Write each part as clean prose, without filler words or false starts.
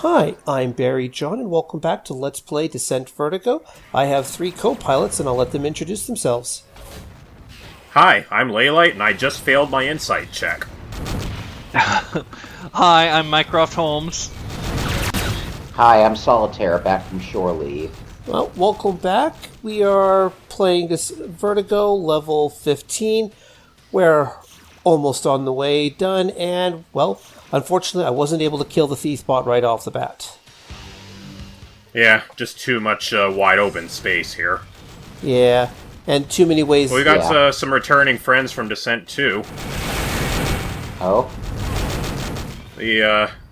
Hi, I'm Barry John, and welcome back to Let's Play Descent Vertigo. I have 3 co-pilots, and I'll let them introduce themselves. Hi, I'm Laylite, and I just failed my insight check. Hi, I'm Mycroft Holmes. Hi, I'm Solitaire, back from shore leave. Well, welcome back. We are playing this Vertigo level 15. We're almost on the way done, and, well, unfortunately, I wasn't able to kill the thief bot right off the bat. Yeah, just too much wide open space here. Yeah, and too many ways... Well, we got some returning friends from Descent 2. Oh?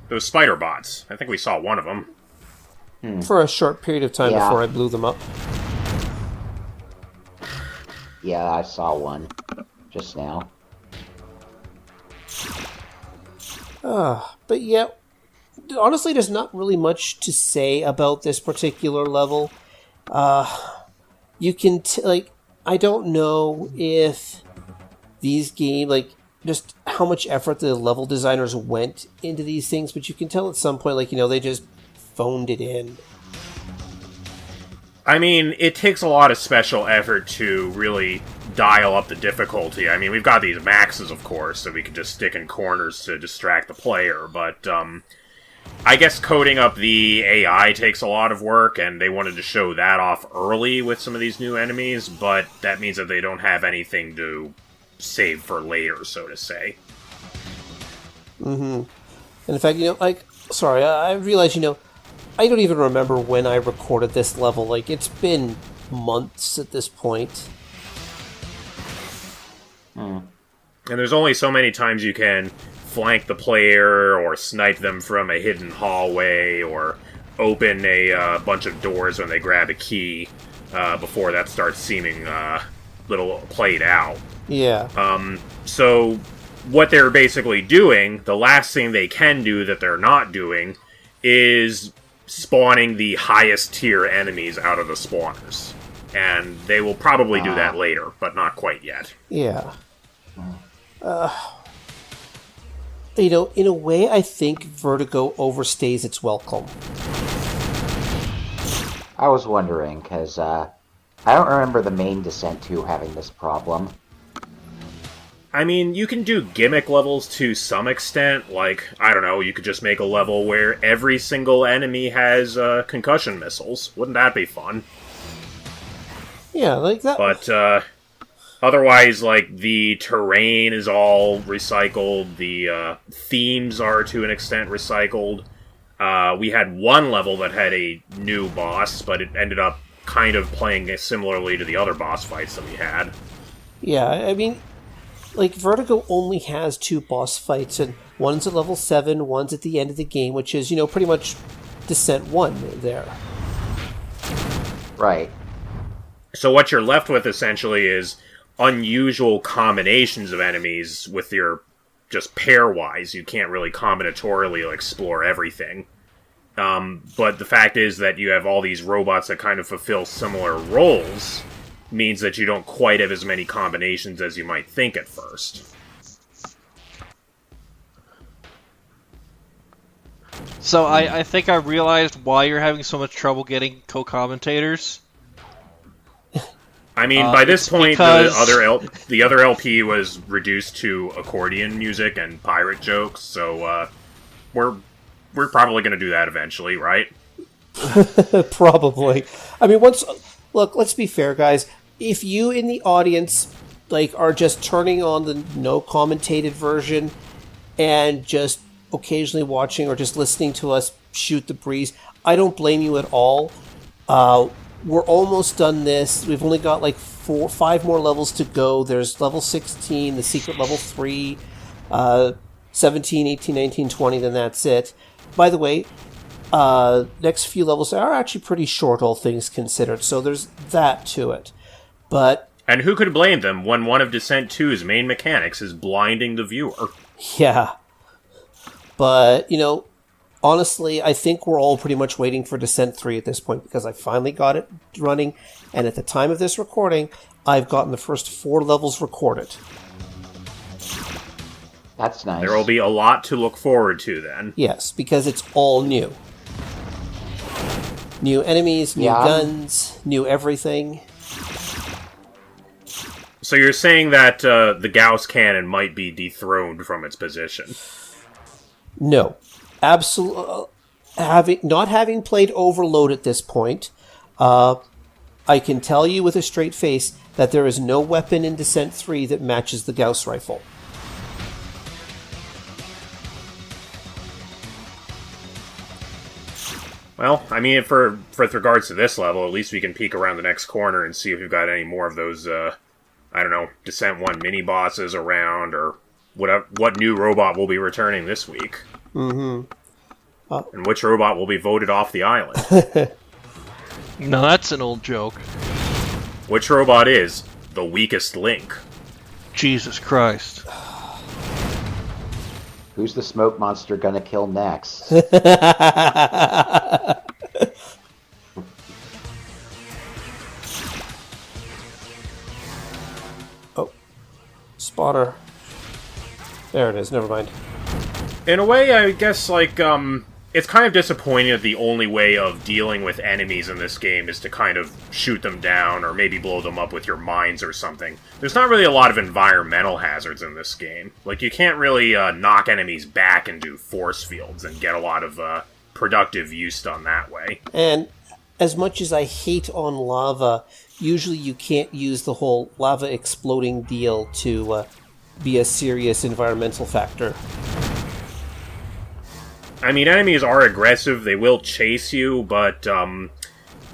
Those spider bots. I think we saw one of them. For a short period of time before I blew them up. Yeah, I saw one just now. But yeah, honestly, there's not really much to say about this particular level. You can, I don't know if these games, just how much effort the level designers went into these things, but you can tell at some point, they just phoned it in. I mean, it takes a lot of special effort to really dial up the difficulty. I mean, we've got these maxes, of course, that we can just stick in corners to distract the player, but I guess coding up the AI takes a lot of work, and they wanted to show that off early with some of these new enemies, but that means that they don't have anything to save for later, so to say. Mm-hmm. And in fact, I realize, I don't even remember when I recorded this level. It's been months at this point. And there's only so many times you can flank the player, or snipe them from a hidden hallway, or open a bunch of doors when they grab a key, before that starts seeming little played out. Yeah. So what they're basically doing, the last thing they can do that they're not doing, is spawning the highest tier enemies out of the spawners. And they will probably do that later, but not quite yet. Yeah. In a way, I think Vertigo overstays its welcome. I was wondering, because I don't remember the main Descent 2 having this problem. I mean, you can do gimmick levels to some extent. I don't know, you could just make a level where every single enemy has concussion missiles. Wouldn't that be fun? Yeah, like that. But, otherwise, the terrain is all recycled, the themes are to an extent recycled. We had one level that had a new boss, but it ended up kind of playing similarly to the other boss fights that we had. Yeah, I mean, Vertigo only has 2 boss fights, and one's at level 7, one's at the end of the game, which is, pretty much Descent 1 there. Right. So what you're left with, essentially, is unusual combinations of enemies with your just pairwise. You can't really combinatorially explore everything. But the fact is that you have all these robots that kind of fulfill similar roles, means that you don't quite have as many combinations as you might think at first. So I think I realized why you're having so much trouble getting co-commentators. I mean, by this point, because... the other LP was reduced to accordion music and pirate jokes, so we're probably going to do that eventually, right? Probably. I mean, look, let's be fair, guys. If you in the audience are just turning on the no commentated version and just occasionally watching or just listening to us shoot the breeze, I don't blame you at all. We're almost done this. We've only got 5 more levels to go. There's level 16, the secret level 3, 17, 18, 19, 20, then that's it. By the way, next few levels are actually pretty short, all things considered, so there's that to it. But... And who could blame them when one of Descent 2's main mechanics is blinding the viewer? Yeah. But, honestly, I think we're all pretty much waiting for Descent 3 at this point, because I finally got it running, and at the time of this recording, I've gotten the first 4 levels recorded. That's nice. There will be a lot to look forward to then. Yes, because it's all new. New enemies, new Yeah. guns, new everything. So you're saying that the Gauss cannon might be dethroned from its position? No. Absolutely. Not having played Overload at this point, I can tell you with a straight face that there is no weapon in Descent 3 that matches the Gauss rifle. Well, I mean, for with regards to this level, at least we can peek around the next corner and see if we've got any more of those, I don't know, Descent 1 mini-bosses around, or what new robot will be returning this week. Mm-hmm. And which robot will be voted off the island. No, that's an old joke. Which robot is the weakest link? Jesus Christ. Who's the smoke monster gonna kill next? Oh. Spotter. There it is, never mind. In a way, I guess, like, it's kind of disappointing that the only way of dealing with enemies in this game is to kind of shoot them down, or maybe blow them up with your mines or something. There's not really a lot of environmental hazards in this game. Like, you can't really knock enemies back and do force fields and get a lot of productive use done that way. And as much as I hate on lava, usually you can't use the whole lava exploding deal to be a serious environmental factor. I mean, enemies are aggressive, they will chase you, but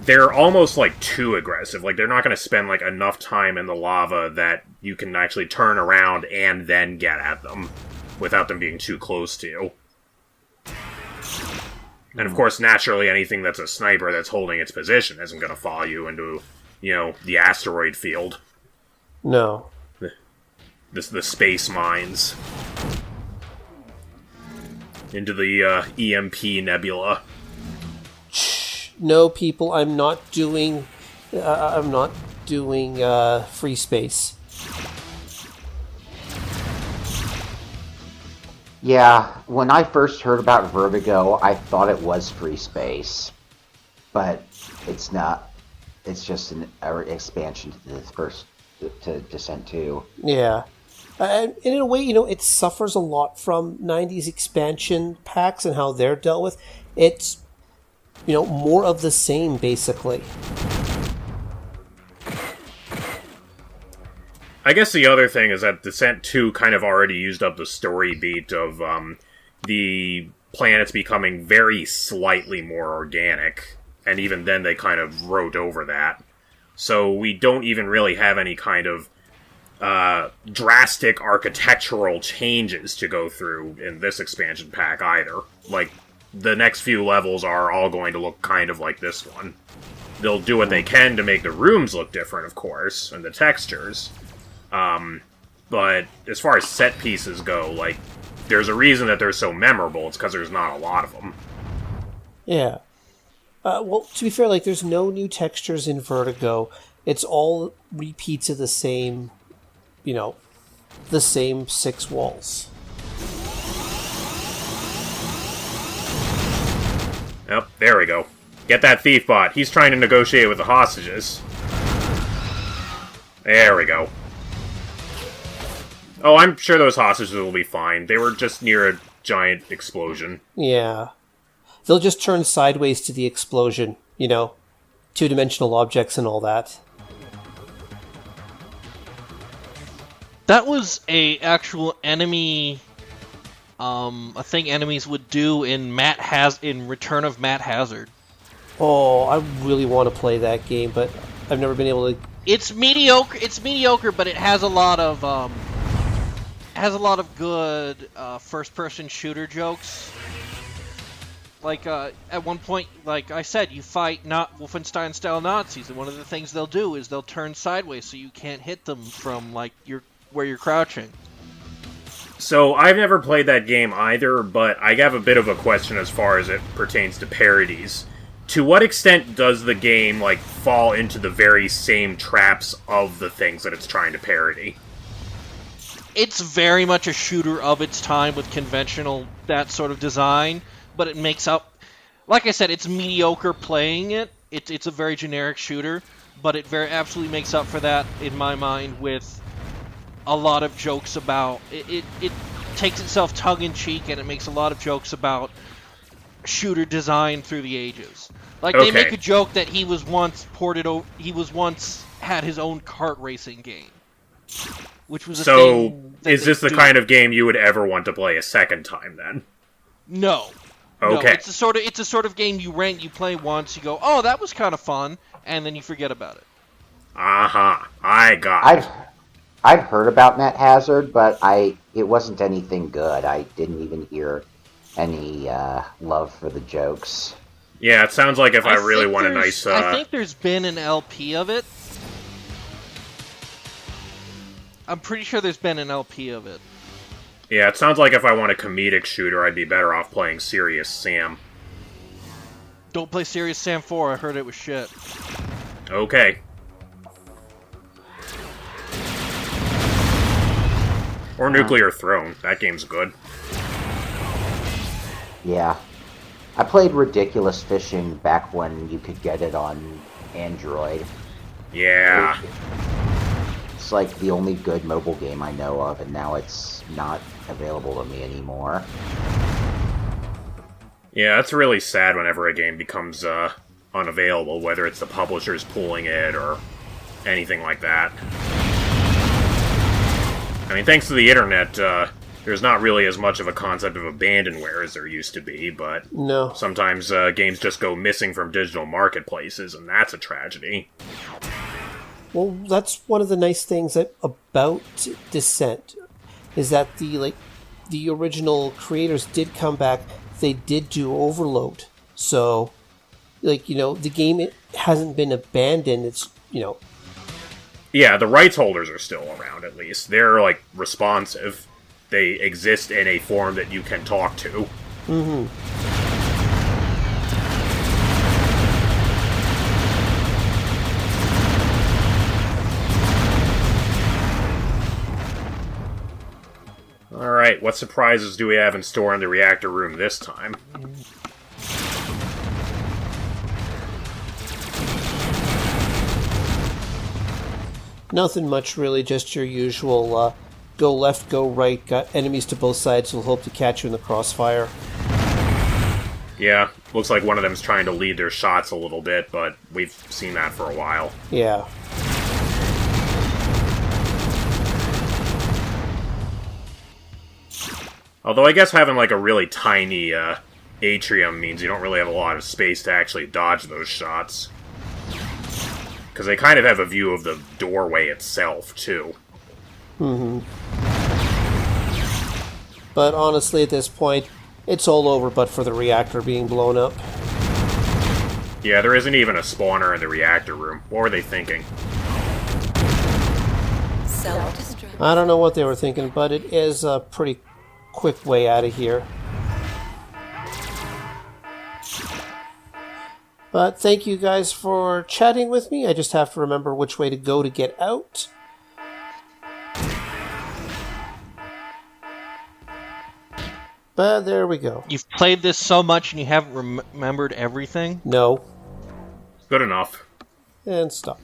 they're almost, like, too aggressive. Like, they're not going to spend, like, enough time in the lava that you can actually turn around and then get at them without them being too close to you. And, of course, naturally, anything that's a sniper that's holding its position isn't going to follow you into, you know, the asteroid field. No. The space mines. Into the EMP nebula. No, people, I'm not doing free space. Yeah, when I first heard about Vertigo, I thought it was free space. But it's not. It's just an expansion to the first, to Descent 2. Yeah. And in a way, you know, it suffers a lot from 90s expansion packs and how they're dealt with. It's, you know, more of the same, basically. I guess the other thing is that Descent 2 kind of already used up the story beat of the planets becoming very slightly more organic, and even then they kind of wrote over that. So we don't even really have any kind of drastic architectural changes to go through in this expansion pack either. Like, the next few levels are all going to look kind of like this one. They'll do what they can to make the rooms look different, of course, and the textures. But as far as set pieces go, like, there's a reason that they're so memorable. It's because there's not a lot of them. Yeah. Well, to be fair, like, there's no new textures in Vertigo. It's all repeats of the same, you know, the same 6 walls. Yep, there we go. Get that thief bot. He's trying to negotiate with the hostages. There we go. Oh, I'm sure those hostages will be fine. They were just near a giant explosion. Yeah. They'll just turn sideways to the explosion, you know, 2-dimensional objects and all that. That was a actual enemy, a thing enemies would do in in Return of Matt Hazard. Oh, I really want to play that game, but I've never been able to. It's mediocre. It's mediocre, but it has a lot of good first-person shooter jokes. Like at one point, like I said, you fight not Wolfenstein-style Nazis, and one of the things they'll do is they'll turn sideways so you can't hit them from like where you're crouching. So, I've never played that game either, but I have a bit of a question as far as it pertains to parodies. To what extent does the game, like, fall into the very same traps of the things that it's trying to parody? It's very much a shooter of its time with conventional, that sort of design, but it makes up... like I said, it's mediocre playing it. It's a very generic shooter, but it very absolutely makes up for that in my mind with a lot of jokes about it takes itself tongue in cheek and it makes a lot of jokes about shooter design through the ages. Like they make a joke that he was once had his own kart racing game, which was a thing. So, is this the kind of game you would ever want to play a second time then? No. Okay. No, it's a sort of game you play once, you go, oh, that was kind of fun, and then you forget about it. I got it. I've heard about Net Hazard, but it wasn't anything good. I didn't even hear any love for the jokes. Yeah, it sounds like if I really want a nice... I think there's been an LP of it. I'm pretty sure there's been an LP of it. Yeah, it sounds like if I want a comedic shooter, I'd be better off playing Serious Sam. Don't play Serious Sam 4, I heard it was shit. Okay. Or Nuclear Throne. That game's good. Yeah. I played Ridiculous Fishing back when you could get it on Android. Yeah. It's like the only good mobile game I know of, and now it's not available to me anymore. Yeah, it's really sad whenever a game becomes unavailable, whether it's the publishers pulling it or anything like that. I mean, thanks to the internet, there's not really as much of a concept of abandonware as there used to be, but No. sometimes games just go missing from digital marketplaces, and that's a tragedy. Well, that's one of the nice things about Descent, is that the original creators did come back. They did do Overload, so the game hasn't been abandoned. It's Yeah, the rights holders are still around, at least. They're, responsive. They exist in a form that you can talk to. Mm-hmm. Alright, what surprises do we have in store in the reactor room this time? Nothing much, really, just your usual go left, go right, got enemies to both sides who'll hope to catch you in the crossfire. Yeah, looks like one of them's trying to lead their shots a little bit, but we've seen that for a while. Yeah. Although I guess having, a really tiny atrium means you don't really have a lot of space to actually dodge those shots. Because they kind of have a view of the doorway itself, too. Mm-hmm. But honestly, at this point, it's all over but for the reactor being blown up. Yeah, there isn't even a spawner in the reactor room. What were they thinking? Self-destruct. I don't know what they were thinking, but it is a pretty quick way out of here. But thank you guys for chatting with me. I just have to remember which way to go to get out. But there we go. You've played this so much and you haven't remembered everything? No. Good enough. And stop.